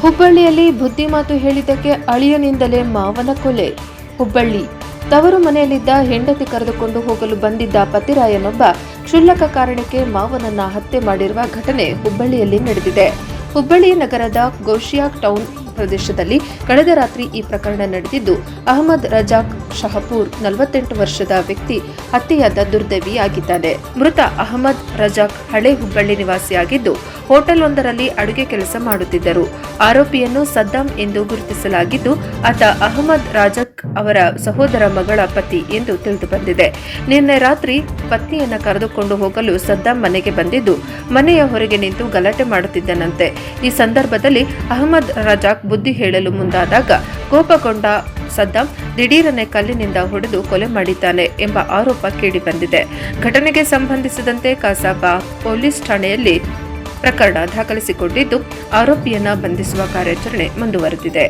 ಹುಬ್ಬಳ್ಳಿಯಲ್ಲಿ ಬುದ್ಧಿಮಾತು ಹೇಳಿದ್ದಕ್ಕೆ ಅಳಿಯನಿಂದಲೇ ಮಾವನ ಕೊಲೆ. ಹುಬ್ಬಳ್ಳಿ ತವರು ಮನೆಯಲ್ಲಿದ್ದ ಹೆಂಡತಿ ಕರೆದುಕೊಂಡು ಹೋಗಲು ಬಂದಿದ್ದ ಪತಿರಾಯನೊಬ್ಬ ಕ್ಷುಲ್ಲಕ ಕಾರಣಕ್ಕೆ ಮಾವನನ್ನ ಹತ್ಯೆ ಮಾಡಿರುವ ಘಟನೆ ಹುಬ್ಬಳ್ಳಿಯಲ್ಲಿ ನಡೆದಿದೆ. ಹುಬ್ಬಳ್ಳಿ ನಗರದ ಗೋಶಿಯಾಕ್ ಟೌನ್ ಪ್ರದೇಶದಲ್ಲಿ ಕಳೆದ ರಾತ್ರಿ ಈ ಪ್ರಕರಣ ನಡೆದಿದ್ದು, ಅಹಮದ್ ರಜಾಕ್ ಶಹಪೂರ್ 48 ವರ್ಷದ ವ್ಯಕ್ತಿ ಹತ್ಯೆಯಾದ ದುರ್ದೈವಿಯಾಗಿದ್ದಾನೆ. ಮೃತ ಅಹಮದ್ ರಜಾಕ್ ಹಳೆ ಹುಬ್ಬಳ್ಳಿ ನಿವಾಸಿಯಾಗಿದ್ದು, ಹೋಟೆಲ್ ಒಂದರಲ್ಲಿ ಅಡುಗೆ ಕೆಲಸ ಮಾಡುತ್ತಿದ್ದರು. ಆರೋಪಿಯನ್ನು ಸದ್ದಾಂ ಎಂದು ಗುರುತಿಸಲಾಗಿದ್ದು, ಆತ ಅಹಮದ್ ರಾಜಕ್ ಅವರ ಸಹೋದರ ಮಗಳ ಪತಿ ಎಂದು ತಿಳಿದು ಬಂದಿದೆ. ನಿನ್ನೆ ರಾತ್ರಿ ಪತ್ನಿಯನ್ನ ಕರೆದುಕೊಂಡು ಹೋಗಲು ಸದ್ದಾಂ ಮನೆಗೆ ಬಂದಿದ್ದು, ಮನೆಯ ಹೊರಗೆ ನಿಂತು ಗಲಾಟೆ ಮಾಡುತ್ತಿದ್ದನಂತೆ. ಈ ಸಂದರ್ಭದಲ್ಲಿ ಅಹಮದ್ ರಜಾಕ್ ಬುದ್ಧಿ ಹೇಳಲು ಮುಂದಾದಾಗ ಕೋಪಗೊಂಡ ಸದ್ದಾಂ ದಿಢೀರನೆ ಕಲ್ಲಿನಿಂದ ಹೊಡೆದು ಕೊಲೆ ಮಾಡಿದ್ದಾನೆ ಎಂಬ ಆರೋಪ ಕೇಳಿಬಂದಿದೆ. ಘಟನೆಗೆ ಸಂಬಂಧಿಸಿದಂತೆ ಕಸಾಬಾ ಪೊಲೀಸ್ ಠಾಣೆಯಲ್ಲಿ ಪ್ರಕರಣ ದಾಖಲಿಸಿಕೊಂಡಿದ್ದು, ಆರೋಪಿಯನ್ನ ಬಂಧಿಸುವ ಕಾರ್ಯಾಚರಣೆ ಮುಂದುವರೆದಿದೆ.